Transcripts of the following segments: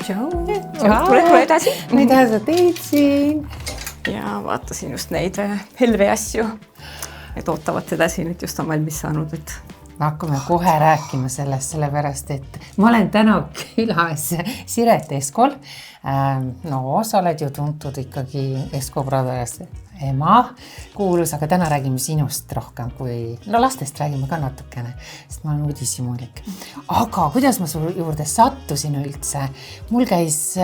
Tule edasi. Mida sa teed siin? Ja vaatasin just neid helve asju, et ootavad teda siin, et just on valmis saanud. Et... Me hakkame kohe rääkima sellest, sellepärast, et ma olen täna külas Siret Eskol. No, sa oled ju tuntud ikkagi Esko Brothers ema kuulus, aga täna räägime sinust rohkem kui... No lastest räägime ka natukene, sest ma olen uudishimulik. Aga kuidas ma su juurde sattusin üldse? Mul käis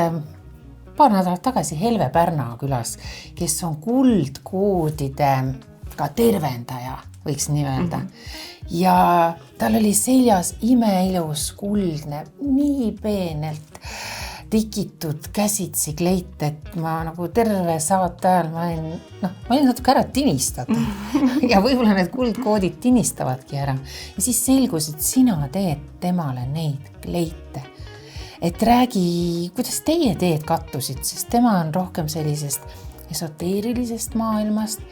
paar nädalat tagasi Helve Pärna külas, kes on kuldkoodide ka tervendaja, võiks nii öelda. Ja tal oli seljas imeilus kuldne, nii peenelt tikitud käsitsi kleit, et ma nagu terve saate ajal ma olin natuke ära tinistatud ja võib-olla need kuldkoodid tinistavadki ära. Ja siis selgus, et sina teed temale neid kleite. Et räägi, kuidas teie teed kattusid, sest tema on rohkem sellisest esoteerilisest maailmast.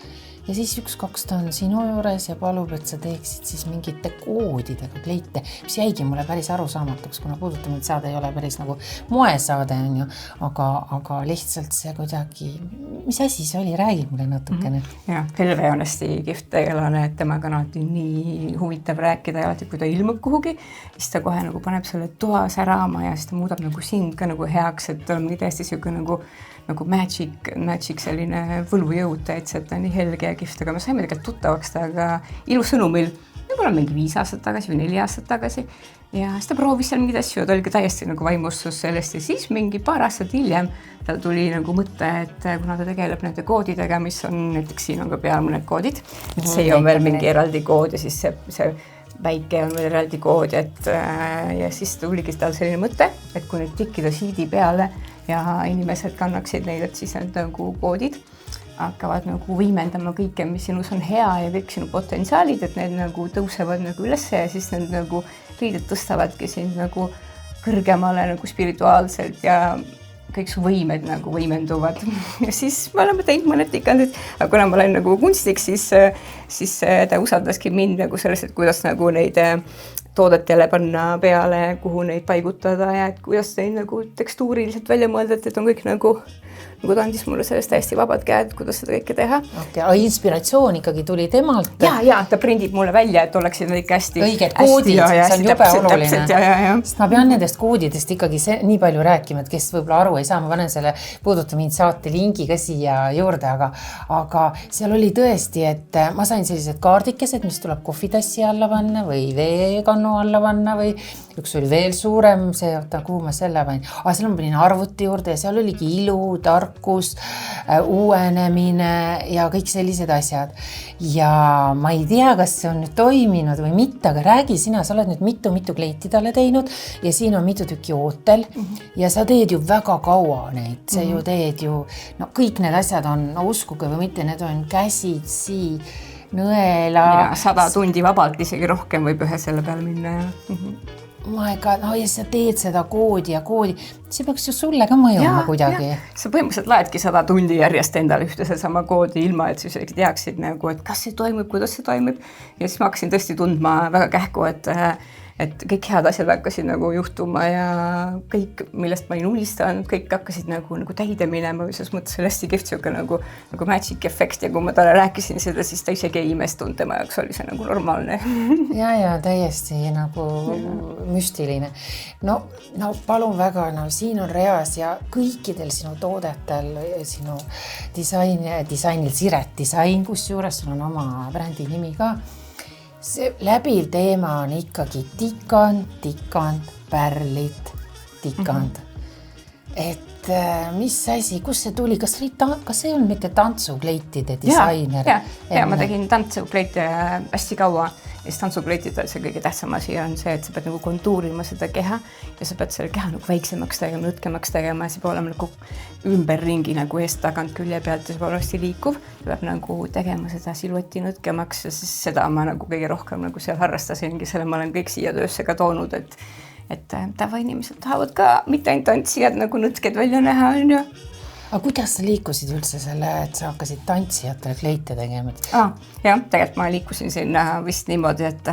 Ja siis üks-kaks ta on sinu juures ja palub, et sa teeksid siis mingite koodidega kleite, mis jäigi mulle päris arusaamatuks, kuna puudutamine saade ei ole päris nagu moesaade on ju, aga lihtsalt see kuidagi, mis asi see oli, räägi mulle natukene. Ja, Helve on hästi kihvt tegelane, et temaga on alati nii huvitav rääkida ja alati, kui ta ilmub kuhugi, siis ta kohe nagu paneb selle toa särama ja siis ta muudab nagu sind ka nagu heaks, et on nii täiesti siuke nagu magic selline võlujõud, et see on nii helge ja kihvt, aga me saime tegelikult tuttavaks taga ilusõnumil, võib-olla mingi 5 aastat tagasi või 4 aastat tagasi ja siis ta proovis seal mingid asju, ta oli ka täiesti nagu vaimustus sellest ja siis mingi paar aastat hiljem tal tuli nagu mõte, et kuna ta tegeleb nende koodidega, mis on näiteks siin on ka peal mõned koodid, et see on veel mingi eraldi kood ja siis see väike on veel eraldi kood, ja siis tuligi tal selline mõte, et kui nüüd tikkida siidi peale ja inimesed kannaksid neid, et siis need nagu koodid hakkavad nagu võimendama kõike, mis sinus on hea ja kõik sinu potentsiaalid, et need nagu tõusevad nagu üles ja siis need nagu riided tõstavadki sind nagu kõrgemale nagu spirituaalselt ja kõik su võimed nagu võimenduvad. Ja siis me oleme teinud mõned tikandid, aga kuna ma olen nagu kunstnik, siis ta usaldaski mind nagu sellest, et kuidas nagu neid toodetele panna peale, kuhu neid paigutada ja et kuidas neid nagu tekstuuriliselt välja mõelda, et on kõik nagu ta andis mulle sellest täiesti vabad käed, kuidas seda kõike teha. Okay, aga inspiratsioon ikkagi tuli temalt? Ja, ta prindib mulle välja, et oleksid nad ikka hästi... Õiged koodid, see on jube oluline. Sest ma pean nendest koodidest ikkagi nii palju rääkima, et kes võib-olla aru ei saa, ma panen selle Puuduta mind saate lingi ka siia juurde, aga seal oli tõesti, et ma sain sellised kaardikesed, mis tuleb kohvitassi alla panna või veekannu alla panna või üks oli veel suurem, kuhu ma selle panin. Seal ma panin arvuti juurde ja seal oligi ilu, tarkus, uuenemine ja kõik sellised asjad. Ja ma ei tea, kas see on nüüd toiminud või mitte, aga räägi sina, sa oled nüüd mitu kleiti talle teinud ja siin on mitu tükki ootel ja sa teed ju väga kaua neid, sa ju teed ju, kõik need asjad on, uskuge või mitte, need on käsitsi, nõela. 100 tundi vabalt, isegi rohkem võib ühe selle peale minna ja... ja sa teed seda koodi ja koodi, see peaks ju sulle ka mõjuma kuidagi. Sa põhimõtteliselt laedki 100 tundi järjest endale ühte sama koodi ilma, et sa teaksid nagu, et kas see toimub, kuidas see toimub. Ja siis ma hakkasin tõesti tundma väga kähku, et kõik head asjad hakkasid nagu juhtuma ja kõik, millest ma olin unistanud, kõik hakkasid nagu täide minema, selles mõttes oli hästi kihvt siuke nagu magic effect ja kui ma talle rääkisin seda, siis ta isegi ei imestunud, tema jaoks oli see nagu normaalne. Ja täiesti nagu müstiline. No palun väga, siin on reas ja kõikidel sinu toodetel, sinu disainil Siret Disain, kus juures sul on oma brändi nimi ka. See läbiv teema on ikkagi tikand, pärlid, tikand. Et mis asi, kus see tuli? Kas see on mitte tantsukleitide disainer? Ja, ma tegin tantsukleite hästi kaua. Ja siis tantsukleitid see kõige tähtsam asi on see, et sa pead nagu kontuurima seda keha ja sa pead selle keha nagu väiksemaks tegema, nõtkemaks tegema ja see peab olema nagu ümberringi nagu eest tagant külje pealt ja see peab hästi liikuv. Ta peab nagu tegema seda silueti nõtkemaks ja siis seda ma nagu kõige rohkem nagu seal harrastasingi, selle ma olen kõik siia töösse ka toonud, et tavainimesed tahavad ka mitte ainult tantsijad nagu nõtked välja näha, on ju. Aga kuidas sa liikusid üldse selle, et sa hakkasid tantsijatele kleite tegema? Jah, tegelikult ma liikusin sinna vist niimoodi, et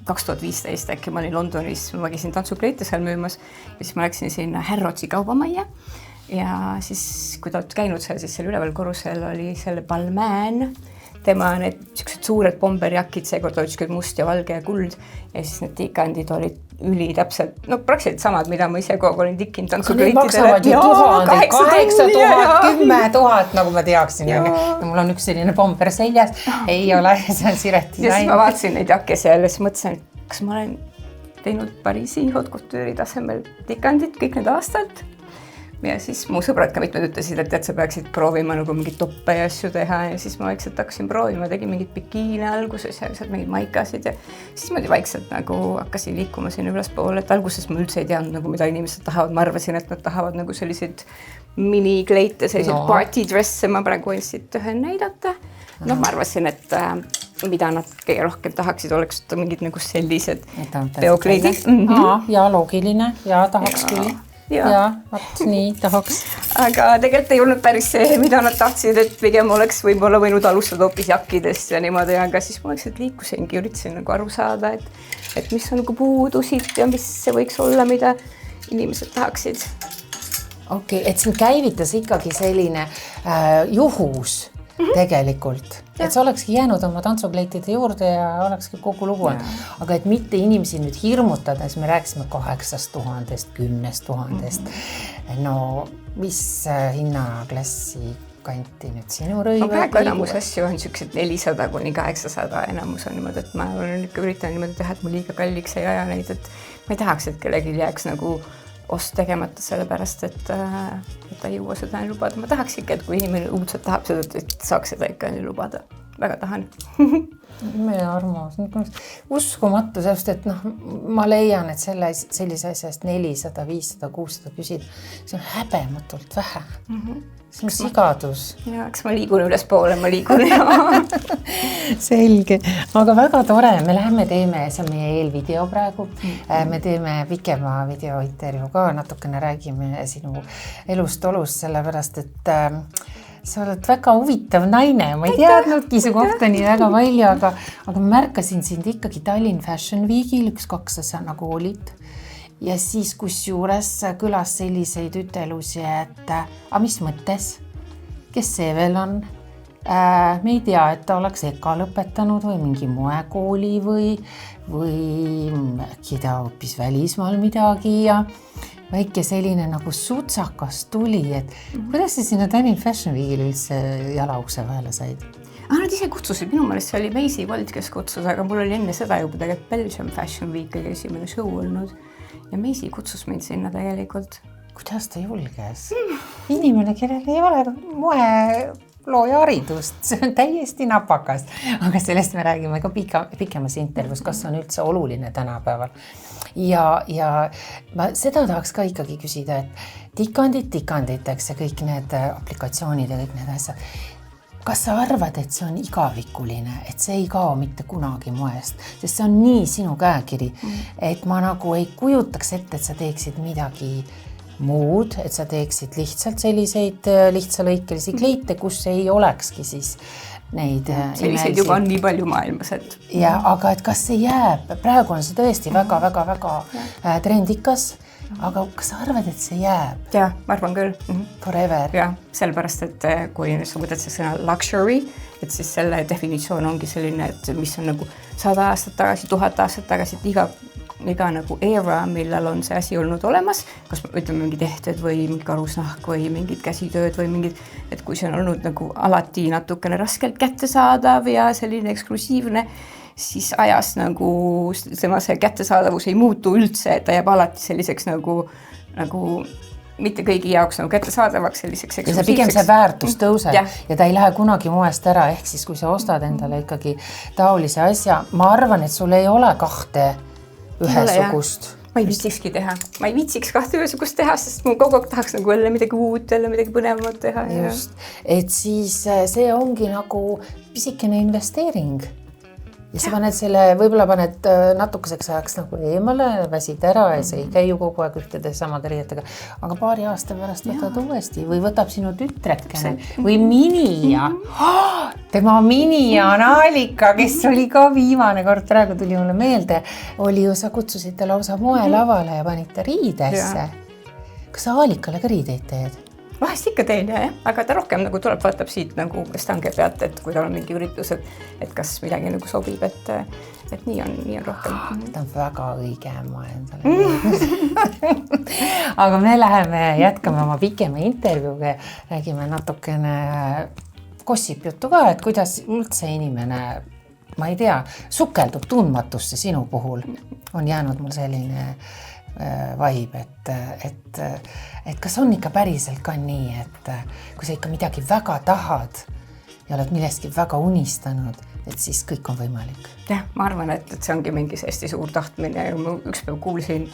2015 äkki ma olin Londonis, ma käisin tantsukleite seal müümas ja siis ma läksin sinna Harrodsi kaubamajja ja siis, kui ta oled käinud seal, siis seal üleval korrusel oli selle Balmain, tema need siuksed suured bomberjakid, seekord olid must ja valge ja kuld ja siis need tikandid olid täpselt, no praktiliselt samad, mida ma ise kogu olin tikkinud tantsukleitidele. Maksavad ju 8000, 10 000, nagu ma teaksin. Ja mul on üks selline bomber seljas, ei ole, see on Sireti ja siis ma vaatasin neid jakke seal ja siis mõtlesin, kas ma olen teinud Pariisi haute couture'i tasemel tikandid kõik need aastad. Ja siis mu sõbrad ka mitmed ütlesid, et sa peaksid proovima nagu mingid toppe ja asju teha ja siis ma vaikselt hakkasin proovima, tegin mingid bikiine alguses ja lihtsalt mingid maikasid ja siis ma vaikselt nagu hakkasin liikuma sinna ülespoole, et alguses ma üldse ei teadnud nagu mida inimesed tahavad, ma arvasin, et nad tahavad nagu selliseid minikleite, selliseid party dresse, ma praegu võin ühe näidata. No ma arvasin, et mida nad kõige rohkem tahaksid, oleks mingid nagu sellised peokleidid. Ja loogiline ja tahaks küll. Ja, vaat nii tahaks. Aga tegelikult ei olnud päris see, mida nad tahtsid, et pigem oleks võib-olla võinud alustada hoopis jakkidest ja niimoodi, aga siis ma lihtsalt liikusingi, üritasin nagu aru saada, et mis on nagu puudusid ja mis see võiks olla, mida inimesed tahaksid. Okei, et siin käivitas ikkagi selline juhus tegelikult. Et sa olekski jäänud oma tantsukleitide juurde ja olekski kogu lugu. Aga et mitte inimesi nüüd hirmutada, siis me rääkisime 8000, 10 000. No mis hinnaklassi kanti nüüd sinu rõivad? No praegu enamus asju on siuksed 400 kuni 800, enamus on niimoodi, et ma olen ikka üritanud niimoodi teha, et ma liiga kalliks ei aja neid, et ma ei tahaks, et kellelgi jääks nagu ost tegemata sellepärast, et ta ei jõua seda lubada. Ma tahaks ikka, et kui inimene uudselt tahab seda, et saaks seda ikka lubada. Väga tahan. Meie armas. Uskumatu sellest, et ma leian, et sellise asjast 400, 500, 600 küsid. See on häbematult vähe. See on sigadus. Ja, eks ma liigun üles poole, ma liigun. Selge. Aga väga tore. Me läheme teeme, see on meie eelvideo praegu. Me teeme pikema videointervjuu ka. Natukene räägime sinu elust olust, sellepärast, et sa oled väga huvitav naine. Ma ei teadnudki su kohta nii väga palju, aga ma märkasin sind ikkagi Tallinn Fashion Weekil 1-2 asja nagu olid. Ja siis kus juures kõlas selliseid ütelusi, et mis mõttes? Kes see veel on? Me ei tea, et ta oleks EKA lõpetanud või mingi moekooli või äkki ta hoopis välismaal midagi ja väike selline nagu sutsakas tuli, et kuidas sa sinna Tallinn Fashion Weekil üldse jalaukse vahele said? Nad ise kutsusid, minu meelest see oli Macy Wald, kes kutsus, aga mul oli enne seda juba tegelikult Belgium Fashion Week kõige esimene show olnud ja Macy kutsus mind sinna tegelikult. Kuidas ta julges? Inimene, kellel ei ole moelooja haridust, see on täiesti napakas, aga sellest me räägime ka pikemas intervjuus, kas on üldse oluline tänapäeval. Ja ma seda tahaks ka ikkagi küsida, et tikanditeks ja kõik need aplikatsioonid ja kõik need asjad. Kas sa arvad, et see on igavikuline, et see ei kao mitte kunagi moest, sest see on nii sinu käekiri, et ma nagu ei kujutaks ette, et sa teeksid midagi muud, et sa teeksid lihtsalt selliseid lihtsalõikelisi kleite, kus ei olekski siis neid selliseid juba on nii palju maailmas, et ja, aga et kas see jääb, praegu on see tõesti väga trendikas, aga kas sa arvad, et see jääb? Ja, ma arvan küll. Forever. Ja, sellepärast, et kui sa võtad see sõna luxury, et siis selle definitsioon ongi selline, et mis on nagu 100 aastat tagasi, 1000 aastat tagasi, et iga nagu era, millal on see asi olnud olemas, kas ütleme mingi tehted või mingi karusnahk või mingid käsitööd või mingid, et kui see on olnud nagu alati natukene raskelt kättesaadav ja selline eksklusiivne, siis ajas nagu tema see kättesaadavus ei muutu üldse, et ta jääb alati selliseks nagu mitte kõigi jaoks nagu kättesaadavaks selliseks eksklusiivseks. Ja see pigem see väärtus tõuseb ja ta ei lähe kunagi moest ära, ehk siis kui sa ostad endale ikkagi taolise asja, ma arvan, et sul ei ole kahte ühesugust. Ma ei viitsikski teha. Ma ei viitsiks kahte ühesugust teha, sest mul kogu aeg tahaks nagu jälle midagi uut, jälle midagi põnevat teha. Just, et siis see ongi nagu pisikene investeering. Ja sa paned selle, võib-olla paned natukeseks ajaks nagu eemale, väsid ära ja sa ei käi ju kogu aeg ühtede samade riietega, aga paari aasta pärast võtad uuesti või võtab sinu tütrekene või mini ja tema mini-Anaalika, kes oli ka viimane kord, praegu tuli mulle meelde, oli ju, sa kutsusid ta lausa moelavale ja panite riidesse. Kas sa Aalikale ka riideid teed? Vahest ikka teen, jah, aga ta rohkem nagu tuleb, vaatab siit nagu stange pealt, et kui tal on mingi üritus, et kas midagi nagu sobib, et nii on rohkem. Ta on väga õige ma endale. Aga me jätkame oma pikema intervjuuga, räägime natukene gossip juttu ka, et kuidas üldse inimene, ma ei tea, sukeldub tundmatusse sinu puhul. On jäänud mul selline vibe, et kas on ikka päriselt ka nii, et kui sa ikka midagi väga tahad ja oled millestki väga unistanud, et siis kõik on võimalik. Jah, ma arvan, et see ongi mingi hästi suur tahtmine ja ma ükspäev kuulsin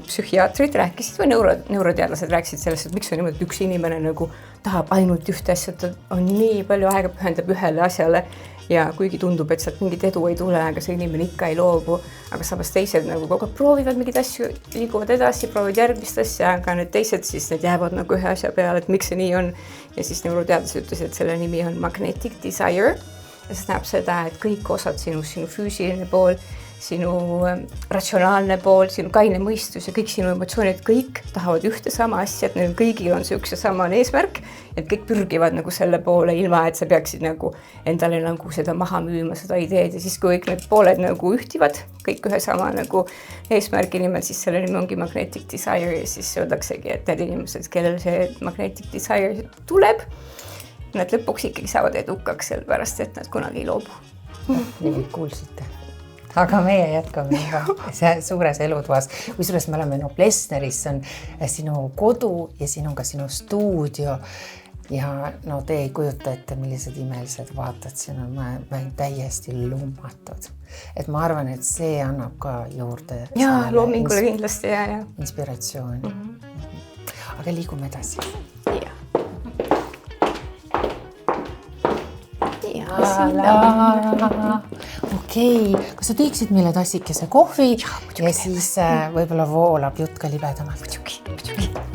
psühhiaatrid rääkisid või neuroteadlased rääkisid sellest, et miks on niimoodi, et üks inimene nagu tahab ainult ühte asja, et ta on nii palju aega pühendab ühele asjale ja kuigi tundub, et sealt mingit edu ei tule, aga see inimene ikka ei loobu, aga samas teised nagu kogu aeg proovivad mingeid asju, liiguvad edasi, proovivad järgmist asja, aga need teised siis need jäävad nagu ühe asja peale, et miks see nii on. Ja siis neuroteadlased ütlesid, et selle nimi on magnetic desire. Ja see näeb seda, et kõik osad sinu füüsiline pool, sinu ratsionaalne pool, sinu kaine mõistus ja kõik sinu emotsioonid, kõik tahavad ühte sama asja, et neil kõigil on see üks ja sama eesmärk, et kõik pürgivad nagu selle poole ilma, et sa peaksid nagu endale nagu seda maha müüma, seda ideed ja siis kui kõik need pooled nagu ühtivad, kõik ühe sama nagu eesmärgi nimel, siis selle nimi ongi magnetic desire ja siis öeldaksegi, et need inimesed, kellel see magnetic desire tuleb, nad lõpuks ikkagi saavad edukaks sellepärast, et nad kunagi ei loobu. Nii kuulsite. Aga meie jätkame suures elutoas. Kusjuures me oleme Noblessneris, see on sinu kodu ja siin on ka sinu stuudio. Ja no te ei kujuta ette, millised imelised vaatad siin on. Ma olen täiesti lummatud. Et ma arvan, et see annab ka juurde loomingule kindlasti ja. Inspiratsiooni. Aga liigume edasi. Okei, kas sa teeksid meile tassikese kohvi ja siis võib-olla voolab jutt ka libedamalt? Muidugi.